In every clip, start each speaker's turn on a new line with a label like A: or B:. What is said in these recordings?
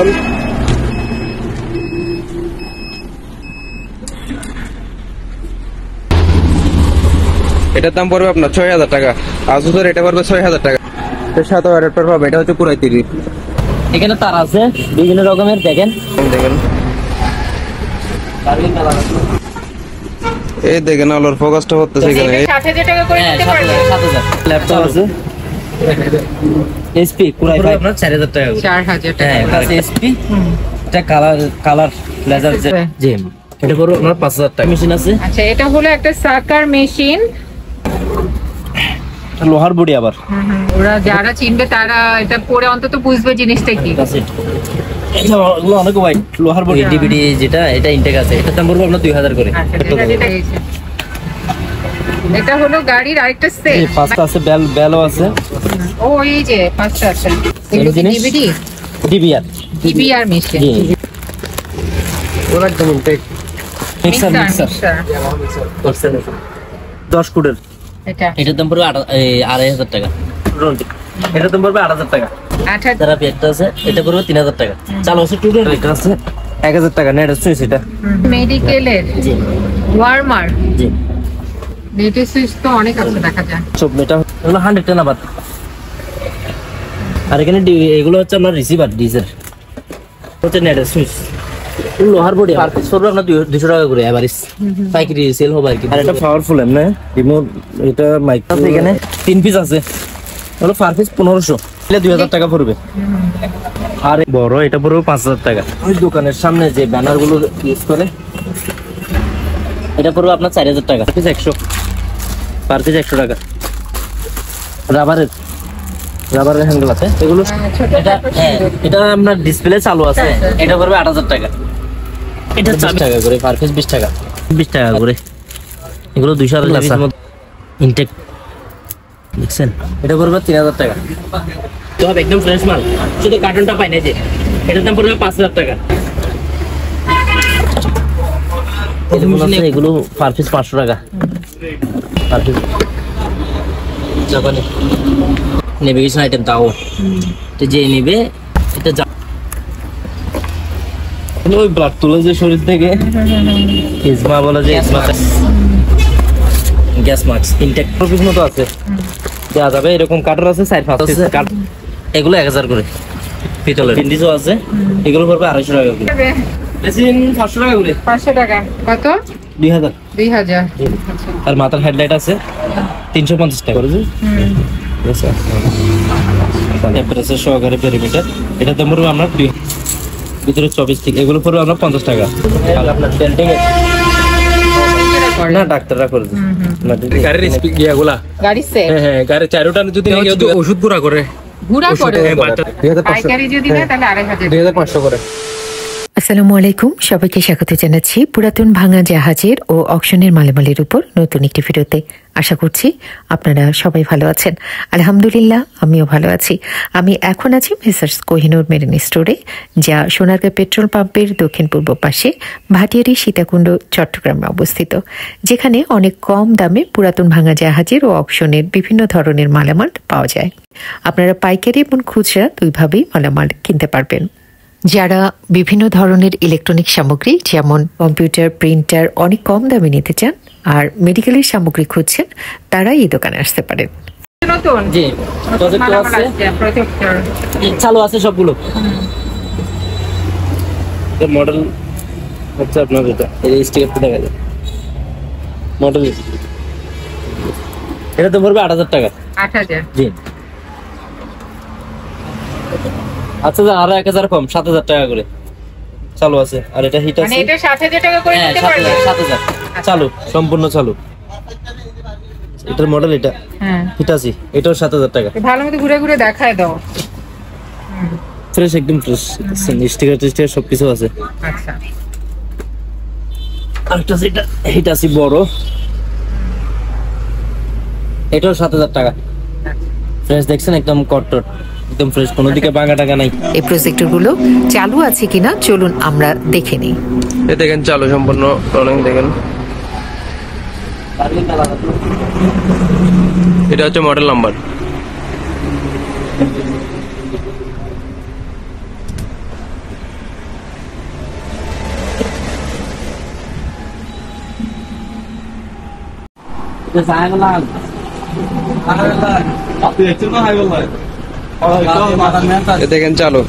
A: Model. এটার দাম পড়বে আপনার ৬০০০ টাকা। আসুসের এটা পড়বে ৬০০০ টাকা। এর সাথে অ্যাডাপ্টার পাবে, এটা হচ্ছে পুরাই ৩০।
B: এখানে তার আছে বিভিন্ন রকমের, দেখেন
A: দেখেন এই দেখেন আলোর ফোকাসটা হচ্ছে এখানে।
C: ৬০০০০ টাকা করে নিতে পারবেন।
B: ৭০০০। ল্যাপটপ আছে এসপি পুরাই আপনার ৪০০০ টাকা।
C: ৪০০০ টাকা।
B: হ্যাঁ আছে এসপি, এটা কালার লেজার জেম, এটা পুরো আপনার ৫০০০ টাকা। মেশিন আছে।
C: আচ্ছা, এটা হলো একটা সাকার মেশিন,
B: লোহার বডি আবার।
C: ওরা যারা চিনবে তারা এটা পরে অন্তত বুঝবে জিনিসটা কি।
B: এটা অনেক ওয়াইড লোহার বডি ডিভিডি, যেটা এটা ইনটেক আছে, এটার দাম পড়বে আপনার ২০০০ করে।
C: এটা হলো গাড়ির আরেকটা সেট।
B: এই পাঁচটা আছে, বেলও আছে।
C: ও এই যে পাঁচটা আছে, এগুলো কি ডিভিডি ডিভিআর মেশিন।
A: ওরা একদম ইনটেক
B: মিক্সার 10 ফুটের। এটার দাম পড়বে ২৫০০ টাকা। এটার দাম পড়বে ৮০০০ টাকা।
C: ৮০০০
B: যারা একটা আছে এটা পড়বে ৩০০০ টাকা। চালু আছে টুডের, এটা আছে ১০০০ টাকা। নেট সুইচ, এটা
C: মেডিকেলের
B: জি
C: ওয়ার্মার।
B: জি
C: নেটের সুইচ তো অনেক আছে দেখা যায়।
B: সব এটা হলো 110 আবার। আর এখানে এগুলো হচ্ছে আপনার রিসিভার ডিজেল, হচ্ছে নেটের সুইচ। লোহার বডি পার পিস পড়বে আপনার ২০০ টাকা করে এভারেজ, পাইকারি সেল হবে আর কি। আর এটা পাওয়ারফুল এমনি রিমোট, এটা মাইক আছে। এখানে 3 পিস আছে, হলো পার পিস ১৫০০, এটা ২০০০ টাকা পড়বে। আর বড় এটা পড়বে ৫০০০ টাকা। ওই দোকানের সামনে যে ব্যানার গুলো ইউজ করে, এটা পড়বে আপনার ৪০০০ টাকা। পিস ১০০, পার পিস ১০০ টাকা। রাবারের হ্যান্ডেল আছে এগুলো। এটা আপনার ডিসপ্লে চালু আছে, এটা পড়বে ৮০০০ টাকা। এটা ৪০ টাকা করে পার পিস, ২০ টাকা করে। এগুলো ২০০ ইনটেক দেখছেন, এটা পড়বে ৩০০০ টাকা। তো একদম ফ্রেশ মাল, শুধু কার্টনটা পাই না যে, এটার দাম পড়বে ৫০০০ টাকা। এগুলো পার পিস ৫০০ টাকা। পার পিস জাপানি নেভিগেশন আইটেম, তাও তো যে নিবে এটা ওই ব্লাড তুলে যে শরীর থেকে, ইজমা বলে যে গ্যাস মাস্ক ইনটেক পিস মতো আছে, দেওয়া যাবে। এরকম কাটার আছে ৪-৫ পিস। এগুলো ১০০০ করে। পিতলের ইন্ডিজও আছে, এগুলো পড়বে ২৫০ টাকা করে। মেশিন ৫০০ টাকা করে।
C: ৫০০ টাকা কত?
B: ২০০০।
C: ২০০০।
B: আর মাথার হেডলাইট আছে ৩৫০ টাকা করে। টেম্পারেচার সহকারে পেরিমিটার, এটা দাম পড়বে আপনার ভিতরে ২৪ থেকে, এগুলো পড়বে আপনার ৫০ টাকা। আপনার বেল্টিং না ডাক্তাররা করে দেয় না,
A: গাড়ির ইয়াগুলা,
C: গাড়ির সেট।
A: হ্যাঁ গাড়ির চারোটা যদি ওষুধ গুঁড়া করে,
C: পাইকারি যদি নেয় তাহলে ২৫০০।
A: ২৫০০ করে।
D: আসসালামু আলাইকুম, সবাইকে স্বাগত জানাচ্ছি পুরাতন ভাঙা জাহাজের ও অকশনের মালামালের উপর নতুন একটি ভিডিওতে। আশা করছি আপনারা সবাই ভালো আছেন। আলহামদুলিল্লাহ, আমিও ভালো আছি। আমি এখন আছি মেসার্স কোহিনুর মেরিন স্টোরে, যা সোনারগাঁ পেট্রোল পাম্পের দক্ষিণ পূর্ব পাশে ভাটিয়ারি সীতাকুণ্ড, চট্টগ্রামে অবস্থিত, যেখানে অনেক কম দামে পুরাতন ভাঙা জাহাজের ও অকশনের বিভিন্ন ধরনের মালামাল পাওয়া যায়। আপনারা পাইকারি এবং খুচরা দুইভাবেই মালামাল কিনতে পারবেন। যারা বিভিন্ন ধরনের ইলেকট্রনিক সামগ্রী যেমন কম্পিউটার, প্রিন্টার অনেক কম দামে নিতে চান আর মেডিকেলের সামগ্রী খুঁজছেন, তারা এই দোকানে আসতে পারেন।
C: নতুন
B: জি প্রজেক্টর আছে,
C: প্রজেক্টর
B: চালু আছে সবগুলো। এর মডেল হচ্ছে আপনার এটা, এই স্টিকারটা দেখা যায় মডেল। এটা তো পড়বে ৮০০০ টাকা।
C: ৮০০০।
B: জি আচ্ছা, আরো ১০০০ কম, ৭০০০ টাকা করে চালু আছে। আর এটা হিট আছে,
C: মানে এটা ৬০০০০ টাকা করে নিতে পারবেন।
B: ৭০০০ চালু, সম্পূর্ণ চালু। এটার মডেল এটা,
C: হ্যাঁ
B: হিট আছে, এটাও ৭০০০ টাকা।
C: ভালো মতো ঘুরে ঘুরে দেখায় দাও।
B: ফ্রেশ, একদম ফ্রেশ। স্টিকার টিস্টার সবকিছু আছে।
C: আচ্ছা,
B: আরেকটা আছে, এটা হিট আছে বড়, এটাও ৭০০০ টাকা। ফ্রেশ দেখছেন, একদম কট্টর, একদম ফ্রেশ, কোনো দিকে ভাঙা টাকা নাই।
D: এই প্রজেক্টরগুলো চালু আছে কিনা চলুন আমরা দেখে নিই।
A: এই দেখেন চালু সম্পূর্ণ রনিং, দেখেন এটা হচ্ছে মডেল নাম্বার। এ দেখেন চালু।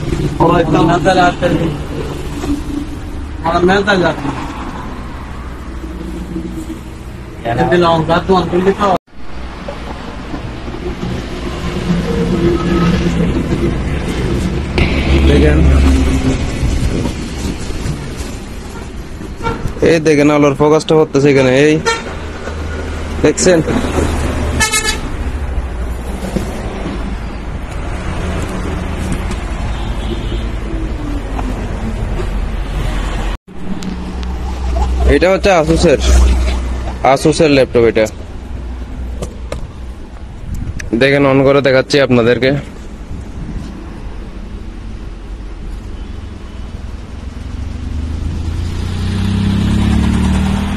A: দেখেন এই দেখেন আলোর ফোকাসটা হতেছে এখানে, এই দেখছেন? এটা হচ্ছে আসুসের ল্যাপটপ। এটা দেখেন, অন করে দেখাচ্ছি আপনাদেরকে।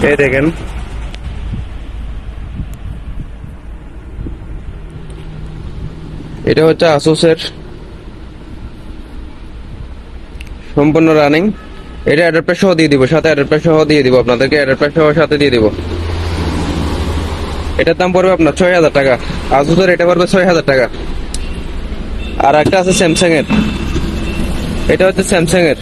A: এই দেখেন, এটা হচ্ছে আসুসের সম্পূর্ণ রানিং। এটা অ্যাডাপ্টার সহ দিয়ে দিব, সাথে অ্যাডাপ্টার সহ দিয়ে দিব আপনাদেরকে, অ্যাডাপ্টার সহ সাথে দিয়ে দিব। এটার দাম পড়বে আপনার ৬০০০ টাকা। আসুসের এটা পড়বে ৬০০০ টাকা। আর একটা আছে স্যামসাং এর, এটা হচ্ছে স্যামসাং এর,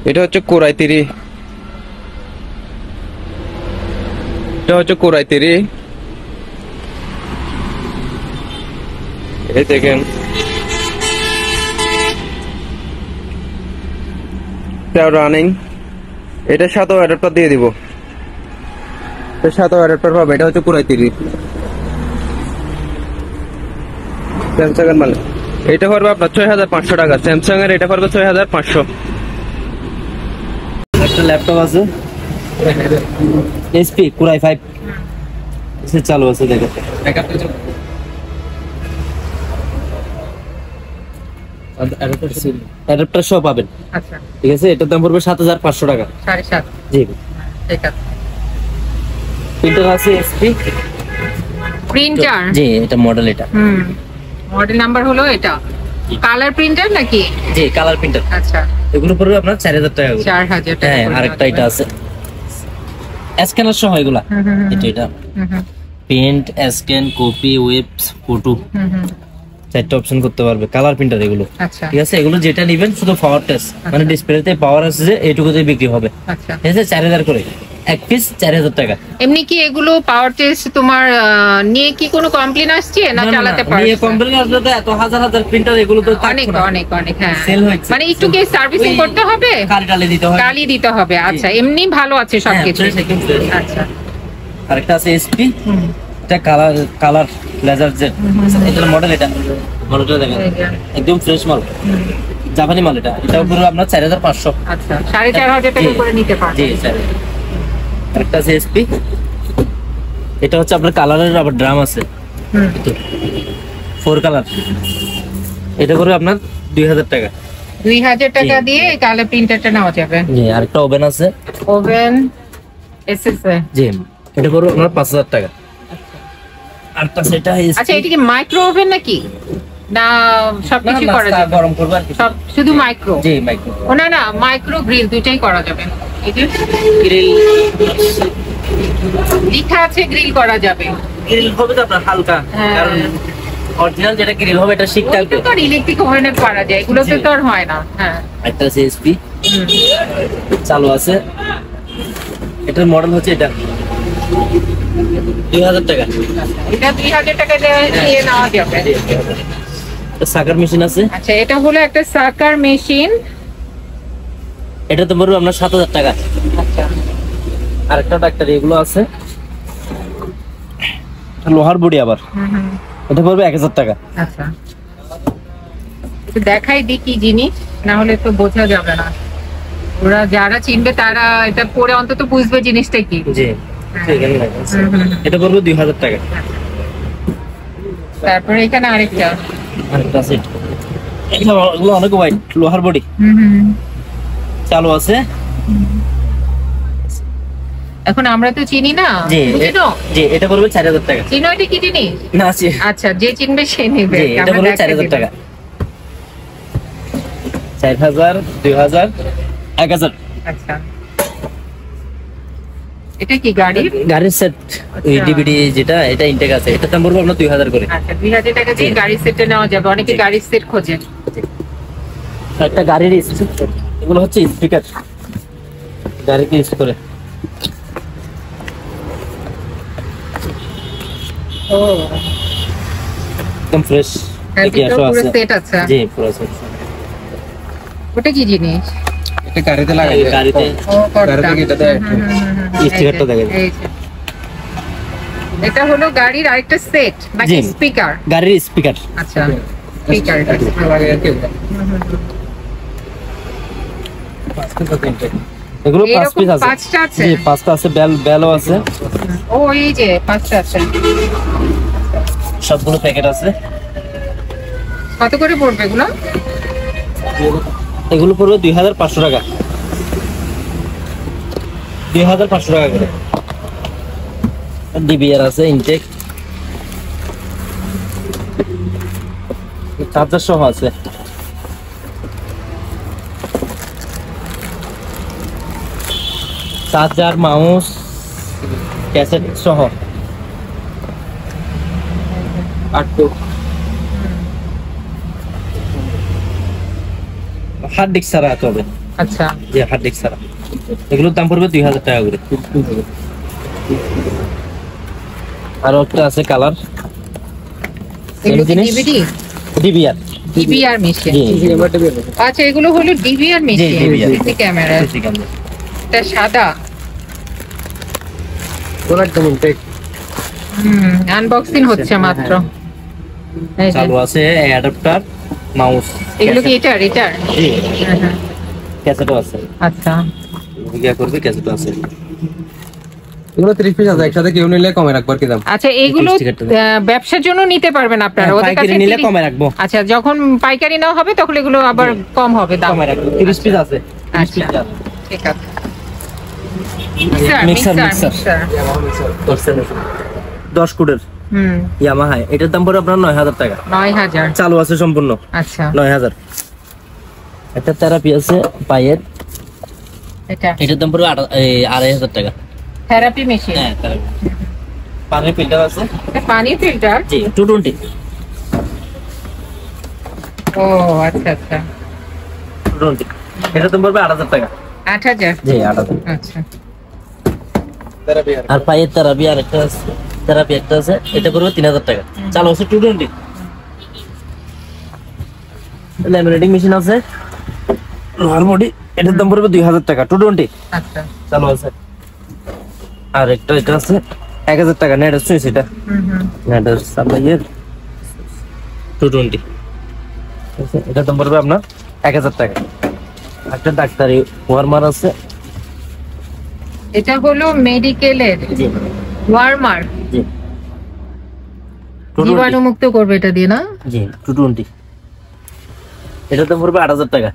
A: এটা হচ্ছে কোরাই 3, এটা হচ্ছে কোরাই 3। এই দেখেন রানিং। এটার সাথেও অ্যাডাপ্টার দিয়ে দিব, এটার সাথেও অ্যাডাপ্টার পাবে। এটা হচ্ছে কোরাই 3 স্যামসাং এর মাল। এটা পড়বে আপনার ৬৫০০ টাকা। স্যামসাং এর এটা পড়বে ৬৫০০।
B: একটা ল্যাপটপ আছে এইচপি কোরাই 5 এসে চালু আছে, দেখেন অ্যাডাপ্টার সহ পাবেন।
C: আচ্ছা,
B: ঠিক আছে, এটার দাম পড়বে ৭৫০০ টাকা।
C: ৭.৫।
B: জি,
C: ঠিক আছে।
B: প্রিন্টার আছে এইচপি
C: প্রিন্টার,
B: জি, এটা মডেল, এটা
C: মডেল নাম্বার হলো এটা। কালার প্রিন্টার নাকি?
B: জি, কালার প্রিন্টার।
C: আচ্ছা,
B: এগুলো পড়বে আপনার ৪০০০ টাকা করে।
C: ৪০০০ টাকা।
B: হ্যাঁ, আরেকটা এটা আছে স্ক্যানার সহ, এগুলা এটা print, scan, copy, web, photo, 4টা অপশন করতে পারবে। কালার প্রিন্টার এগুলো।
C: আচ্ছা,
B: ঠিক আছে, এগুলো যেটা নিবেন শুধু পাওয়ার টেস্ট, মানে ডিসপ্লেতে পাওয়ার আছে যে এইটুকুতেই বিক্রি হবে।
C: আচ্ছা,
B: ঠিক আছে, ৪০০০ করে এক পিস, ৪০০০ টাকা।
C: এমনি কি এগুলো পাওয়ার টেস্ট তোমার নিয়ে কি কোনো কমপ্লেইন আসছে না চালাতে পারছো?
B: নিয়ে কোম্পানি আসলে তো এত হাজার হাজার প্রিন্টার, এগুলো তো
C: অনেক অনেক অনেক, হ্যাঁ,
B: সেল হচ্ছে।
C: মানে একটু কি সার্ভিসিং করতে হবে?
B: কালি দিতে হবে,
C: কালি দিতে হবে। আচ্ছা, এমনি ভালো আছে সবকিছু। আচ্ছা,
B: আরেকটা আছে এসপি, এটা কালার লেজার জেট, এটা মডেল, এটা মডেলটা দেখেন একদম ফ্রেশ মাল, জাপানি মাল। এটা পুরো আপনার ৪৫০০।
C: আচ্ছা, ৪৫০০ টাকা করে নিতে পারবে।
B: জি স্যার। আরেকটা আছে এসপি, এটা হচ্ছে আপনার কালারের আবার ড্রাম আছে 4 কালার, এটা করে আপনার ২০০০ টাকা।
C: ২০০০ টাকা দিয়ে কালার প্রিন্টারটা নেওয়া যাবে।
B: জি, আরেকটা ওভেন আছে,
C: ওভেন এসএসএ।
B: জি, এটা করে আপনার ৫০০০ টাকা। আরেকটা সেটা
C: আচ্ছা, এটা কি মাইক্রো ওভেন নাকি? না সবকিছু করা যাবে?
B: গরম করবে আর কি।
C: সব শুধু মাইক্রো?
B: জি, মাইক্রো।
C: ও না না, মাইক্রো গ্রিল দুইটাই করা যাবে। এই যে
B: গ্রিল
C: লেখা আছে গ্রিল করা যাবে।
B: গ্রিল হবে তো আপনার হালকা,
C: হ্যাঁ।
B: কারণ অরিজিনাল যেটা গ্রিল হবে এটা শিক থাকবে।
C: ওইটা তো ইলেকট্রিক ওভেনে করা যায়, এগুলোতে তো আর হয় না। হ্যাঁ,
B: একটা সিএসপি চালু আছে, এটার মডেল হচ্ছে এটা ২০০০ টাকা।
C: এটা ২০০০ টাকা দিয়ে নিয়ে নেওয়া যাবে।
B: সাকার মেশিন আছে,
C: আচ্ছা, এটা হলো একটা সাকার মেশিন।
B: এটা তো পড়বে আপনার ৭০০০ টাকা।
C: আচ্ছা,
B: আরেকটা ডাক্তার এগুলো আছে, লোহার বডি আবার, এটা পড়বে ১০০০ টাকা।
C: আচ্ছা, একটু দেখাই দিই কি জিনিস, না হলে তো বোঝা যাবে না। ওরা যারা চিনবে তারা এটা পরে অন্তত বুঝবে জিনিসটা কি।
B: জি, ঠিক আছে। এটা পড়বে ২০০০ টাকা।
C: তারপরে এখানে আরেকটা
B: আছে, এগুলো অনেক হোয়াইট, লোহার বডি চালু আছে।
C: এখন আমরা তো চিনি না,
B: জি,
C: বুঝিনো?
B: জি, এটা পড়বে ৪০০০ টাকা।
C: চিনো এটা কি জিনিস?
B: না,
C: আচ্ছা, যে চিনবে সে নেবে।
B: জি, এটা পড়বে ৪০০০ টাকা। ৪০০০, ২০০০, ১০০০।
C: আচ্ছা, এটা কি গাড়ি?
B: গাড়ির সেট এই ডিভিডি যেটা এটা ইনটেক আছে, এটা দাম পড়বে আপনার 2000 করে।
C: আচ্ছা 2000 টাকা দিয়ে গাড়ি সেটটা নেওয়া যাবে। অনেকে গাড়ির সেট খোঁজে।
B: একটা গাড়ির এগুলো হচ্ছে স্পিকার, গাড়িকে ইউজ করে।
C: ও
B: একদম ফ্রেশ
C: পুরো সেট আছে।
B: জি পুরো সেট।
C: ওটা কি জিনিস?
A: এটা গাড়িতে লাগাই যায়।
B: গাড়িতে
C: ও কর্তা।
A: গাড়িতে এটাতে
B: স্টিকারটা দেখেন।
C: এই যে। এটা হলো গাড়ির আরেকটা সেট নাকি
B: জি।
C: স্পিকার?
B: গাড়ির স্পিকার।
C: আচ্ছা স্পিকার।
A: লাগাই আর কি
B: এগুলো 5
C: এরকম
B: পিস আছে।
C: 5টা আছে?
B: জি 5টা আছে, বেলও আছে।
C: ও এই যে 5টা আছে।
B: সবগুলো প্যাকেট আছে।
C: কত করে পড়বে এগুলো?
B: এগুলো পড়বে 2500 টাকা। 2500 টাকা করে। ডিবিআর আছে ইনটেক, চার্জার সহ আছে। চার্জার, মাউস, ক্যাসেট সহ। হার্ড ডিস্ক ছাড়া আছে হবে।
C: আচ্ছা
B: জি হার্ড ডিস্ক ছাড়া। এগুলোর দাম পড়বে 2000 টাকা করে। আর একটা আছে কালার,
C: এগুলো কি ডিভিডি?
B: ডিবিআর।
C: DVR machine.
B: জি
C: আচ্ছা এগুলো হলো DVR machine.
B: DVR
C: CC camera. এটা সাদা।
A: ওরা একদম ইনটেক।
C: আনবক্সিং হচ্ছে মাত্র। এই যে।
B: চালু আছে অ্যাডাপ্টার, মাউস।
C: এগুলো কি এটার?
B: জি
C: হ্যাঁ।
B: ক্যাসেটও আছে।
C: আচ্ছা
B: ভিডিও করবে, ক্যাসেটও আছে।
A: এগুলো 30 পিস আছে, একসাথে কেউ নিলে কমে রাখবার কি দাম?
C: আচ্ছা এগুলো
B: স্টিকারটা
C: ব্যবসার জন্য নিতে পারবেন আপনারা? ওদের
B: পাইকারি
C: কাছে
B: নিলে
C: 30
B: কমে রাখবো।
C: আচ্ছা যখন পাইকারি নেওয়া হবে তখন এগুলো আবার কম হবে দাম।
B: কমে রাখবো, 30 পিস আছে।
C: আচ্ছা ঠিক আছে।
B: মিক্সার। 10 কোডের ইয়ামাহা, এটার দাম পড়ে আপনার 9000 টাকা।
C: 9000।
B: চালু আছে সম্পূর্ণ।
C: আচ্ছা
B: 9000। একটা থেরাপি আছে পায়ের,
C: এটা
B: এটার দাম পড়বে 2500 টাকা।
C: Therapy machine.
B: হ্যাঁ থেরাপি। পানির ফিল্টার আছে।
C: এটা পানি ফিল্টার।
B: জি 220।
C: ও আচ্ছা আচ্ছা
B: 220। এটার দাম পড়বে 8000 টাকা।
C: 8000।
B: জি 8000।
C: আচ্ছা
B: আর পায়ের থেরাপি আরেকটা আছে, থেরাপি একটা আছে, এটা পড়বে 3000 টাকা। চালু আছে 220। ল্যামিনেটিং মেশিন আছে লোহার বডি, এটার দাম পড়বে 2000 টাকা। 220
C: আচ্ছা
B: চালু আছে। আর একটা এটা আছে 1000 টাকা। নেটের সুইচ, এটা নেটের সাপ্লাইয়ের 220। এটার দাম পড়বে আপনার 1000 টাকা। একটা ডাক্তারি ওয়ার্মার আছে।
C: এটা হলো মেডিকেলের
B: জি
C: ওয়ার্মার।
B: জি
C: জীবাণু মুক্ত করবে এটা দিয়ে না?
B: জি 220। এটার দাম পড়বে 8000 টাকা।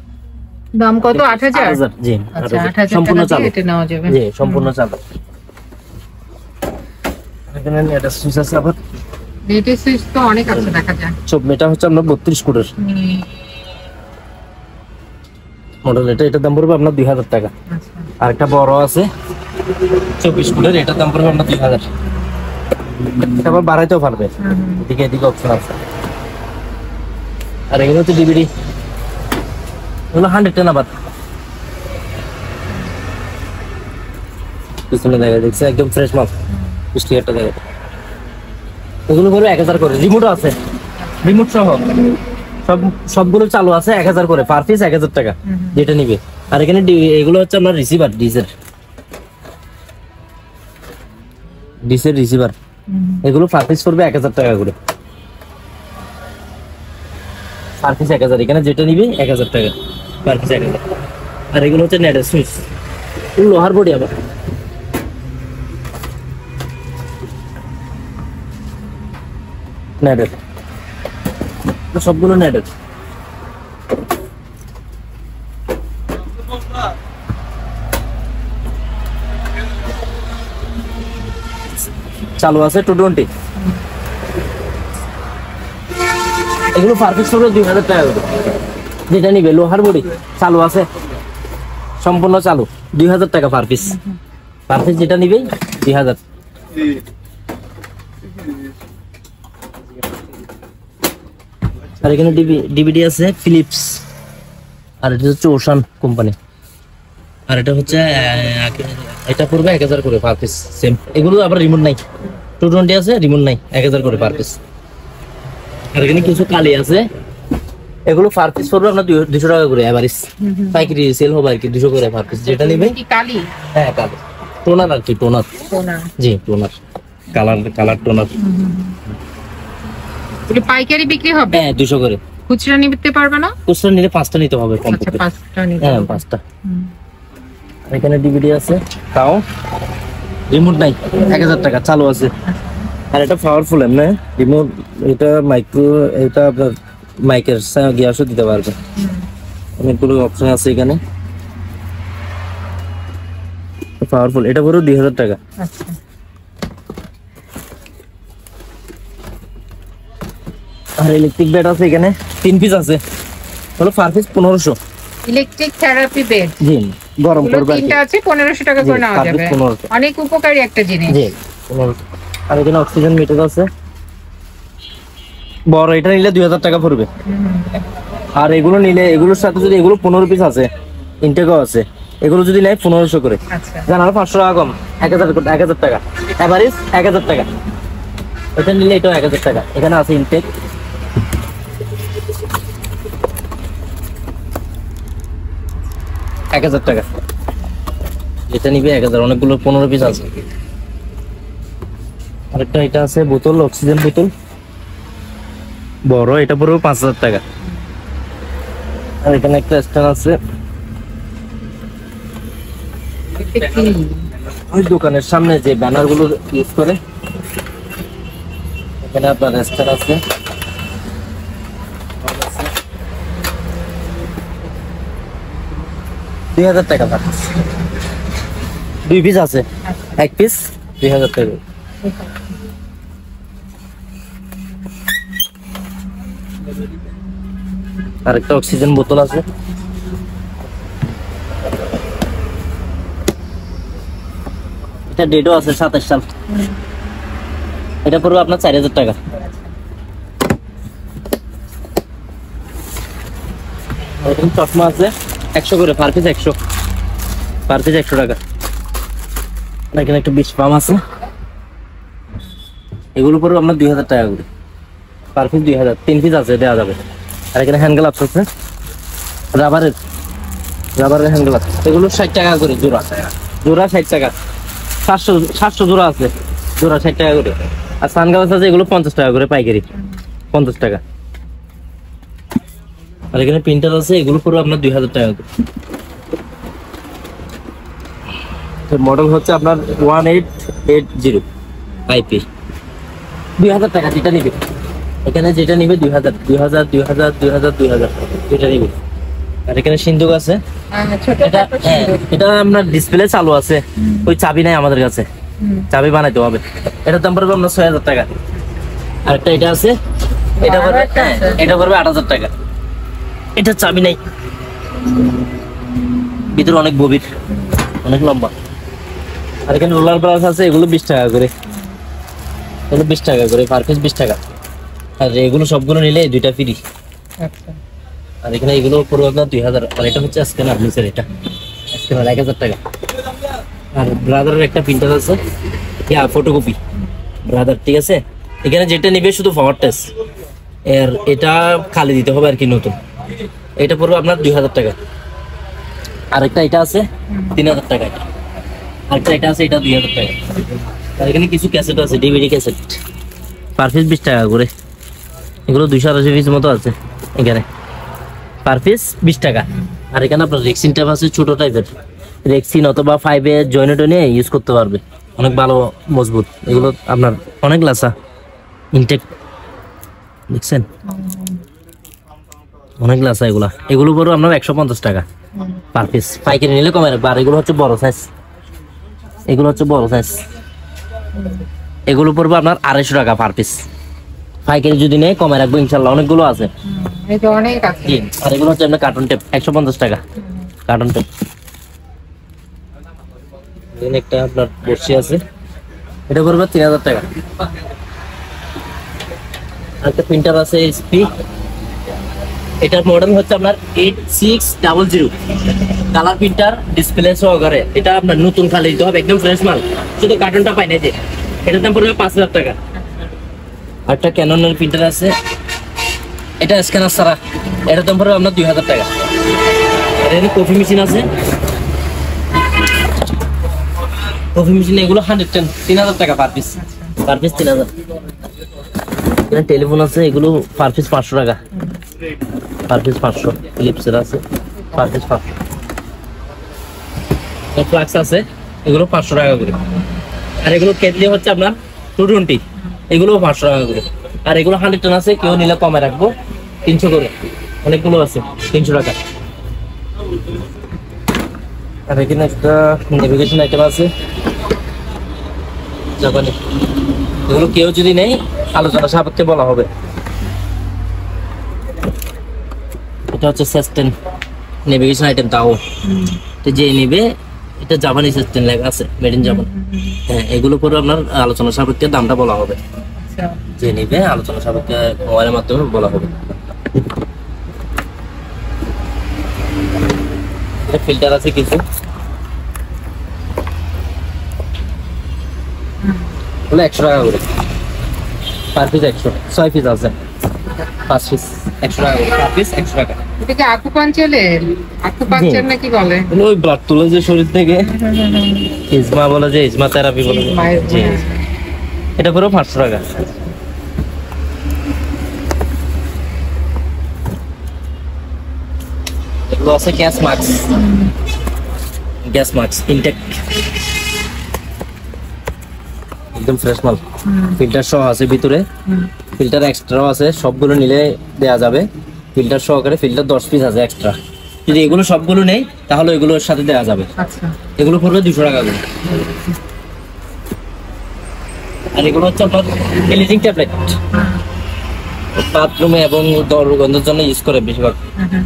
C: দাম কত? 8000।
B: 8000। জি
C: আচ্ছা
B: 8000
C: 8000
B: সম্পূর্ণ
C: টাকা
B: চালু।
C: দিয়ে এটা নেওয়া যাবে।
B: জি সম্পূর্ণ চালু। এখানে নেটের সুইচ আছে আবার।
C: নেটের সুইচ তো অনেক আছে দেখা যায়।
B: সব মেটা হচ্ছে আপনার 32 কোডের মডেল। এটার দাম পড়বে আপনার 2000 টাকা।
C: আচ্ছা
B: আর একটা বড় আছে 24 কোডের, এটার দাম পড়বে আপনার 2000। এটা আবার বাড়াইতেও পারবে, এদিকে এদিকে অপশন আছে। আর এগুলো হচ্ছে ডিভিডি, এগুলো 110 আবার। পিছনে দেখা দেখছে একদম ফ্রেশ মাল, স্টিকারটা দেখা। এগুলো পড়বে 1000 করে। রিমোটও আছে, রিমোট সহ সবগুলো চালু আছে 1000 করে। পার পিস 1000 টাকা যেটা নিবে। আর এখানে এগুলো হচ্ছে আপনার রিসিভার, ডিসের রিসিভার। এগুলো পার পিস পড়বে 1000 টাকা করে। Per piece 1000। এখানে যেটা নিবে 1000 টাকা পার পিস 1000। আর এগুলো হচ্ছে নেটের সুইচ, লোহার বডি আবার। নেটের সবগুলো নেটের। চালু আছে 220। এগুলো পার পিস পড়বে 2000 টাকা করে। যেটা নিবে লোহার বডি চালু আছে সম্পূর্ণ চালু, 2000 টাকা পার পিস। পার পিস যেটা নিবে 2000। আর এখানে ডিভিডি আছে ফিলিপস, আর এটা হচ্ছে ওশান কোম্পানি, আর এটা হচ্ছে এটা পড়বে 1000 করে পার পিস সেম। এগুলো আবার রিমোট নাই, 220 আছে রিমোট নাই, 1000 করে পার পিস। আর এখানে কিছু কালি আছে, এগুলো পার পিস পড়বে আপনার 200 টাকা করে এভারেজ, পাইকারি সেল হবে আর কি 200 করে পার পিস যেটা নিবে।
C: কি কালি?
B: হ্যাঁ কালি, টোনার আর কি, টোনার।
C: সোনা।
B: জি টোনার, কালার টোনার।
C: এটা পাইকারি বিক্রি হবে?
B: হ্যাঁ 200 করে।
C: খুচরা নিতে পারবে না?
B: খুচরা নিলে 5টা নিতে হবে
C: আচ্ছা,
B: কমপক্ষে।
C: 5টা নিতে
B: হ্যাঁ
C: হবে।
B: 5টা। এখানে ডিভিডি আছে, তাও রিমোট নাই, 1000 টাকা চালু আছে। আর এটা পাওয়ারফুল এমনি রিমোট, এটা মাইক্রো, এটা আপনার মাইকের গ্যাসও দিতে পারবে, অনেকগুলো অপশন আছে এখানে, পাওয়ারফুল। এটা পুরো 2000 টাকা।
C: আচ্ছা।
B: আর ইলেকট্রিক বেড আছে এখানে 3 পিস আছে, হলো per piece 1500।
C: Electric therapy bed
B: জি গরম
C: এগুলো
B: করবে আর কি।
C: তিনটা আছে 1500 টাকা করে
B: জি,
C: নেওয়া
B: per piece
C: যাবে।
B: 1500
C: অনেক উপকারী একটা জিনিস।
B: জি 1500। আর এখানে অক্সিজেন মিটার আছে, বড় এটা নিলে 2000 টাকা পড়বে। আর এগুলো নিলে, এগুলোর সাথে যদি এগুলো 15 পিস আছে, ইনটেকও আছে, এগুলো যদি নেয় 1500 করে।
C: আচ্ছা।
B: জান আর 500 টাকা কম, 1000 টাকা এভারেজ, 1000 টাকা। এটা নিলে এটাও 1000 টাকা। এখানে আছে ইনটেক, $1000 টাকা। এটা নিবে 1000, অনেকগুলো 15 পিস আছে। আরেকটা এটা আছে বোতল, অক্সিজেন বোতল বড়, এটা পড়বে 5000 টাকা। আর এখানে একটা স্ট্যান্ড আছে,
C: এটা কি?
B: ওই দোকানের সামনে যে ব্যানার গুলো ইউজ করে, এখানে আপনার স্ট্যান্ড আছে। 2000 টাকা পার পিস। 2 পিস আছে, 1 পিস 2000 টাকা। আরেকটা অক্সিজেন বোতল আছে, এটা ডেটও আছে 27 সাল। এটা পড়বে আপনার 4000 টাকা। এরকম চশমা আছে 100 করে পার পিস, 100 পার পিস 100 টাকা। এখানে একটা বিশ পাম আছে, এগুলো পড়বে আপনার 2000 টাকা করে পার পিস, 2000। 3 পিস আছে, দেওয়া যাবে। আর এখানে হ্যান্ড গ্লাভস আছে, রাবারের হ্যান্ড গ্লাভস, এগুলো 60 টাকা করে জোড়া, 60 টাকা। 700 জোড়া আছে, জোড়া 60 টাকা করে। আর সানগ্লাস আছে, এগুলো 50 টাকা করে পাইকারি, 50 টাকা। আর এখানে প্রিন্টার আছে, এগুলো পড়বে আপনার 2000 টাকা করে। মডেল হচ্ছে আপনার 1880 আইপি, 2000 টাকা যেটা নিবে। এখানে যেটা নিবে 2000 যেটা নিবে। আর এখানে সিন্ধুক আছে,
C: ছোট
B: এটা এটা আপনার ডিসপ্লে চালু আছে, ওই চাবি নাই আমাদের কাছে, চাবি বানাইতে হবে। এটার দাম পড়বে আপনার 6000 টাকা। আরেকটা এটা আছে, এটা পড়বে, এটা পড়বে 8000 টাকা। এটা চাবি নাই, ভিতরে অনেক গভীর, অনেক লম্বা। আর এখানে রোলার ব্রাশ আছে, এগুলো 20 টাকা করে, এগুলো 20 টাকা করে পার পিস, 20 টাকা। আর এগুলো সবগুলো নিলে 2টা ফ্রি।
C: আচ্ছা।
B: আর এখানে এগুলো পড়বে আপনার 2000। আর এটা হচ্ছে স্ক্যানার, নিচের এটা স্ক্যানার 1000 টাকা। আর ব্রাদারের একটা প্রিন্টার আছে, ফটোকপি ব্রাদার, ঠিক আছে। এখানে যেটা নিবে শুধু পাওয়ার টেস্ট, এর এটা খালি দিতে হবে আর কি, নতুন। এটা পড়বে আপনার 2000 টাকা। আরেকটা এটা আছে 3000 টাকা। আরেকটা এটা আছে, এটা 2000 টাকা। আর এখানে কিছু ক্যাসেট আছে, ডিভিডি ক্যাসেট, পার পিস 20 টাকা করে। এগুলো 280 পিস মতো আছে এখানে, পার পিস 20 টাকা। আর এখানে আপনার রেক্সিন ট্যাপ আছে, ছোট টাইপের রেক্সিন অথবা 5 এর জয়েন্টে নিয়ে ইউজ করতে পারবে, অনেক ভালো মজবুত। এগুলো আপনার অনেক লাসা ইনটেক, দেখছেন অনেক লাসা। এগুলো পড়বে আপনার 150 টাকা পার পিস, পাইকারি নিলে কমে রাখবে। আর এগুলো হচ্ছে বড় সাইজ, এগুলো হচ্ছে বড় সাইজ, এগুলো পড়বে আপনার 250 টাকা পার পিস। পাইকারি যদি নেয় কমে রাখবো ইনশাল্লাহ, অনেকগুলো আছে।
C: এই তো অনেক আছে।
B: জি। আর এগুলো হচ্ছে আপনার কার্টুন টেপ, 150 টাকা কার্টুন টেপ। এখানে একটা আপনার বর্ষি আছে, এটা পড়বে 3000 টাকা। একটা প্রিন্টার আছে এইচপি, এটার মডেল হচ্ছে আপনার 8600, কালার প্রিন্টার, ডিসপ্লে সহকারে। এটা আপনার নতুন খালি দিতে হবে, একদম ফ্রেশ মাল, শুধু কার্টুনটা পাই না যে। এটার দাম পড়বে 5000 টাকা। একটা ক্যাননের প্রিন্টার আছে, এটা স্ক্যানার ছাড়া, এটার দাম পড়বে আপনার 2000 টাকা। আর এখানে কফি মেশিন আছে, কফি মেশিন এগুলো 110, 3000 টাকা পার পিস, পার পিস 3000। এখানে টেলিফোন আছে, এগুলো পার পিস 500 টাকা, পার পিস 500। ফিলিপসের আছে, পার পিস 500। ফ্লাক্স আছে, এগুলো 500 টাকা করে। আর এগুলো কেটলি হচ্ছে আপনার 220, এগুলো 500 টাকা করে। আর এগুলো 110 আছে, কেউ নিলে কমে রাখবো 300 করে, অনেকগুলো আছে 300 টাকা। আর এখানে একটা নেভিগেশন আইটেম আছে জাপানি, এগুলো কেউ যদি নেই আলোচনা সাপেক্ষে বলা হবে। এটা হচ্ছে সাস্টেন নেভিগেশন আইটেম, তাও তো যে নেবে, এটা জাপানি সাস্টেন লেখা আছে, মেড ইন জাপান। হ্যাঁ, এগুলো করে আপনার আলোচনা সাপেক্ষে দামটা বলা হবে, যে নেবে আলোচনা সাপেক্ষে মোবাইলের মাধ্যমে বলা হবে। ফিল্টার আছে কিছু, বলে 100 টাকা করে পার পিস, 100, 6 পিস আছে, 5 পিস 100 টাকা করে পার পিস, 100 টাকা।
C: এটা কি আকুপাঞ্চার নাকি বলে?
B: ওই ব্লাড তুলে যে শরীর থেকে, ইজমা বলে, যে ইজমা থেরাপি বলে, জি। এটা পুরো 500 টাকা। এগুলো আছে gas mask, gas mask intact, একদম ফ্রেশ মাল। ফিল্টার সহ আছে ভিতরে, ফিল্টার এক্সট্রাও আছে, সবগুলো নিলে দেয়া যাবে ফিল্টার সহকারে। ফিল্টার 10 পিস আছে এক্সট্রা, যদি এগুলো সবগুলো নেই তাহলে এগুলোর সাথে দেওয়া যাবে।
C: আচ্ছা,
B: এগুলো পড়বে 200 টাকা করে। আর এগুলো হচ্ছে আপনার ক্লিনিং ট্যাবলেট, বাথরুমে এবং দুর্গন্ধের জন্য ইউজ করে বেশিরভাগ।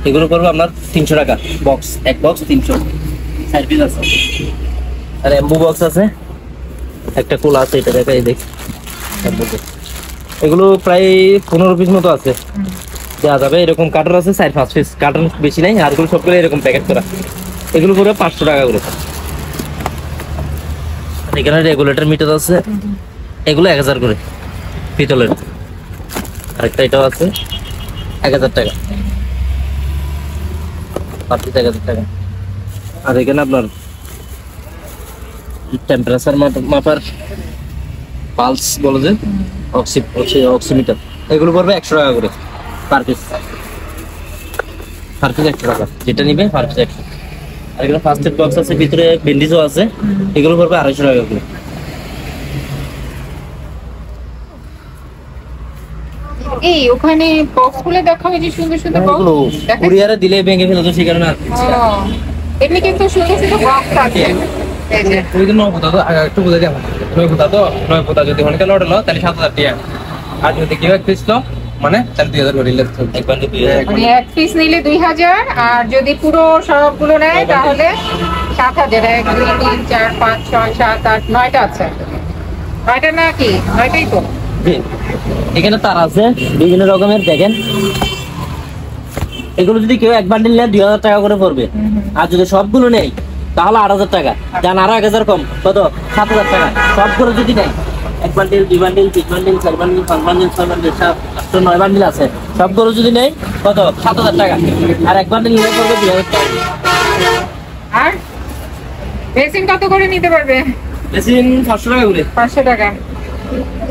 B: এগুলো পড়বে আপনার 300 টাকা বক্স, এক বক্স 300, 4 পিস আছে। আর এম্বু বক্স আছে, একটা কোলা আছে, এটা দেখা, এই দেখ, এগুলো প্রায় 15 পিস মতো আছে, দেওয়া যাবে। এরকম কার্টন আছে 4-5 পিস, কার্টন বেশি নাই। আর এগুলো সবগুলো এরকম প্যাকেট করা, এগুলো পড়বে 500 টাকা করে। এখানে রেগুলেটর মিটার আছে, এগুলো 1000 করে পিতলের। আরেকটা এটাও আছে 1000 টাকা, পার পিস 1000 টাকা। আর এখানে আপনার টেম্পারেচার মাপার পালস বলে যে অক্সিমিটার, এগুলো পড়বে 100 টাকা করে পার পিস, পার পিস 100 টাকা, যেটা নিবে পার পিস 100। আর এখানে ফার্স্ট এড বক্স আছে, ভিতরে ব্যান্ডেজও আছে, এগুলো পড়বে 250 টাকা করে।
C: এই ওখানে বক্স গুলো দেখা হয় যে সুন্দর সুন্দর বক্স,
B: এগুলো কুরিয়ারে দিলে ভেঙে ফেলে, তো সেই কারণে আর দিচ্ছি না।
C: এমনি কিন্তু সুন্দর সুন্দর বক্স আছে। এই যে
A: ওই যে 9 ফুটা, তো একটু বুঝাই দিলাম, 9 ফুটা, তো 9 ফুটা যদি অনেকে লড়ে লো তাহলে 7000 টাকা। আর যদি কেউ এক পিস লো মানে তাহলে 2000 করে নিলে
B: এক বান্ডে 2000।
C: মানে এক পিস নিলে 2000, আর যদি পুরো সবগুলো নেয় তাহলে 7000। 1 2 3 4 5 6 7 8 9টা আছে, 9টা নাকি? 9টাই তো।
B: জি, এখানে তার আছে বিভিন্ন রকমের, দেখেন। এগুলো যদি কেউ এক বান্ডিল নেয় 2000 টাকা করে পড়বে। আর যদি সবগুলো নেই তাহলে 8000 টাকা, যান আরো 1000 কম, কত? 7000 টাকা সবগুলো যদি নেই। এক bundle, 2 bundle, 3 bundle, 4 bundle, 5 bundle, 6 bundle, 7 8 9 bundle আছে, সবগুলো যদি নেই কত? 7000 টাকা। আর এক বান্ডিল নিলে পড়বে 2000 টাকা।
C: আর মেশিন কত করে নিতে পারবে?
B: মেশিন 500 টাকা করে।
C: 500 টাকা,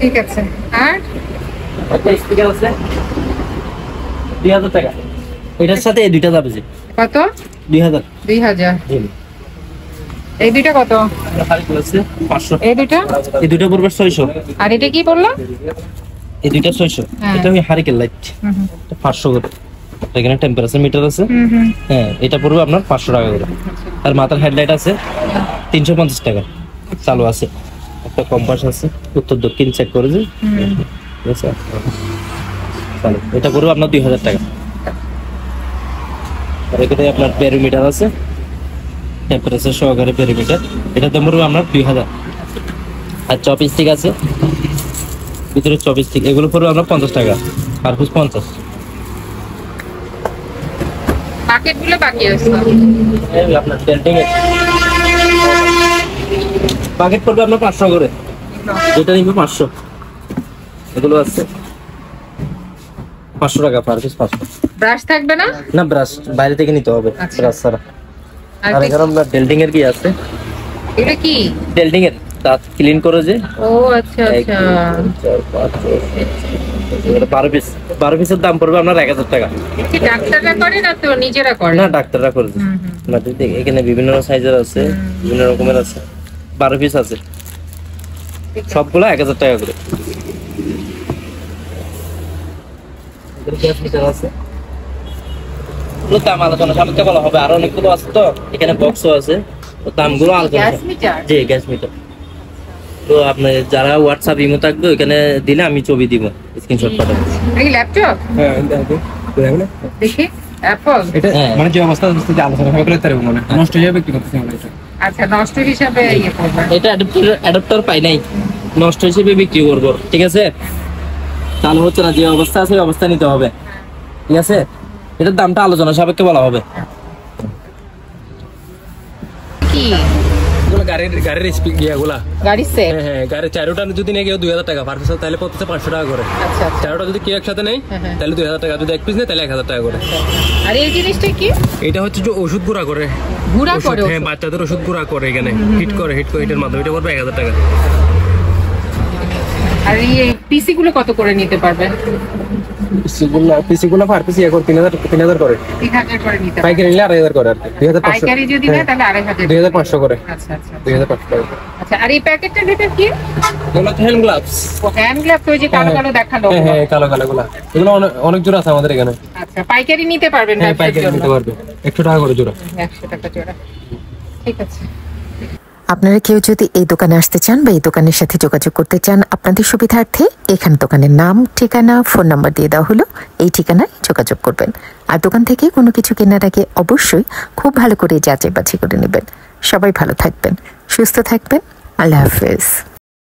C: ঠিক আছে। আর
B: একটা স্পিকার আছে 2000 টাকা, এটার সাথে এই দুইটা যাবে যে
C: কত?
B: 2000।
C: 2000। এই দুইটা কত?
B: খালি বলেছে 500।
C: এই দুইটা?
B: এই দুইটা পড়বে 600।
C: আর এটা কি বললো?
B: এই দুইটা 600।
C: হ্যাঁ।
B: এটা ওই হারিকেন লাইট, 500 করে। এখানে টেম্পারেচার মিটার আছে, হ্যাঁ, এটা পড়বে আপনার 500 টাকা করে। আর মাথার হেডলাইট আছে 350 টাকা, চালু আছে। একটা কম্পাস আছে, উত্তর দক্ষিণ চেক করে যে, ঠিক আছে, চালু। এটা পড়বে আপনার 2000 টাকা। আর এখানে আপনার ব্যারোমিটার আছে, টেম্পারেচার সহকারে পেরিমিটার, এটা দাম পড়বে আপনার 2000। আর চপস্টিক আছে ভিতরে, চপস্টিক এগুলো পড়বে আপনার 50 টাকা, পার পিস 50।
C: প্যাকেটগুলো বাকি আছে।
B: এই আপনার পেন্টিং এর প্যাকেট পড়বে আপনার 500 করে, এটা নিবে 500। এগুলো আছে 500 টাকা পার পিস, 500।
C: ব্রাশ থাকবে না?
B: না, ব্রাশ বাইরে থেকে নিতে হবে,
C: আচ্ছা।
B: ব্রাশ ছাড়া।
C: আর
B: আর এখানে আপনার ডেল্টিং এর কি আছে,
C: এটা কি?
B: ডেল্টিং এর দাঁত ক্লিন করে যে,
C: ও আচ্ছা আচ্ছা।
B: 12 পিস, 12 পিসের দাম পড়বে আপনার 1000 টাকা।
C: কি ডাক্তাররা করে না তো নিজেরা করে?
B: না, ডাক্তাররা করে দিচ্ছে। না, এখানে বিভিন্ন সাইজের আছে, বিভিন্ন রকমের আছে, 12 পিস আছে, সবগুলো 1000 টাকা করে। ওগুলো দাম আলোচনা সাপেক্ষে বলা হবে, আরো অনেকগুলো আছে তো, এখানে বক্সও আছে, তো দামগুলো আলোচনা।
C: Gas meter?
B: জি, গ্যাস মিটার। তো আপনার যারা হোয়াটসঅ্যাপ ইমো থাকবে ওখানে দিলে আমি ছবি দিব, স্ক্রিনশট পাঠাবো।
C: এই ল্যাপটপ
A: হ্যাঁ
C: দেখি, অ্যাপল।
A: এটা
B: হ্যাঁ।
A: মানে যে অবস্থা যে আলোচনা সবাই করতে পারবো মানে নষ্ট হয়ে যাবে কি করতেছে মানে এটা।
C: আচ্ছা, নষ্ট হিসাবে ইয়ে করবে।
B: এটা অ্যাডাপ্টার পাই নাই, নষ্ট হিসেবে বিক্রি করবো, ঠিক আছে? চালু হচ্ছে না, যে অবস্থা আছে ওই অবস্থা নিতে হবে, ঠিক আছে? এটার দামটা আলোচনা সাপেক্ষে বলা হবে।
C: কি
A: এগুলো গাড়ির স্পিক ইয়েগুলা,
C: গাড়ি সেট?
A: হ্যাঁ গাড়ির চারোটা যদি নিয়ে কেউ 2000 টাকা পার পিস, তাহলে প্রত্যেকটা 500 টাকা করে।
C: আচ্ছা আচ্ছা।
A: চারোটা যদি কেউ একসাথে নেই তাহলে 2000 টাকা, যদি এক পিস নেই তাহলে 1000 টাকা করে।
C: আর এই জিনিসটা কি?
A: এটা হচ্ছে যে ওষুধ গুঁড়া করে,
C: গুঁড়া করে?
A: হ্যাঁ বাচ্চাদের ওষুধ গুঁড়া করে এখানে, হিট করে হিটের মাধ্যমে, এটা পড়বে 1000 টাকা।
C: আর এই পিসি গুলো কত করে নিতে পারবে?
A: পিসিগুলো পার পিস ইয়ে করে 3000 করে,
C: 3000 করে নিতে পারবে।
A: পাইকারি নিলে 2500 করে আর কি, 2500।
C: পাইকারি যদি নেয় তাহলে 2500।
A: 2500 করে,
C: আচ্ছা আচ্ছা
A: 2500 টাকা।
C: আচ্ছা। আর এই প্যাকেটটার ভিতর কি?
A: এগুলো হ্যান্ড গ্লাভস।
C: ও হ্যান্ড গ্লাভস, ওই যে কালো কালো দেখালো।
A: হ্যাঁ হ্যাঁ, কালো গুলা, এগুলো অনেক জোড়া আছে আমাদের এখানে।
C: আচ্ছা, পাইকারি নিতে পারবেন?
A: হ্যাঁ,
C: ব্যবসার
A: পাইকারি
C: জন্য?
A: নিতে পারবে, 100 টাকা করে জোড়া।
C: 100 টাকা জোড়া, ঠিক আছে।
D: আপনারা কেউ যদি এই দোকানে আসতে চান বা এই দোকানের সাথে যোগাযোগ করতে চান, আপনাদের সুবিধার্থে এখানে দোকানের নাম, ঠিকানা, ফোন নাম্বার দিয়ে দেওয়া হলো। এই ঠিকানায় যোগাযোগ করবেন। আর দোকান থেকে কোনো কিছু কেনার আগে অবশ্যই খুব ভালো করে যাচাই বাছাই করে নেবেন। সবাই ভালো থাকবেন, সুস্থ থাকবেন। আল্লাহ হাফেজ।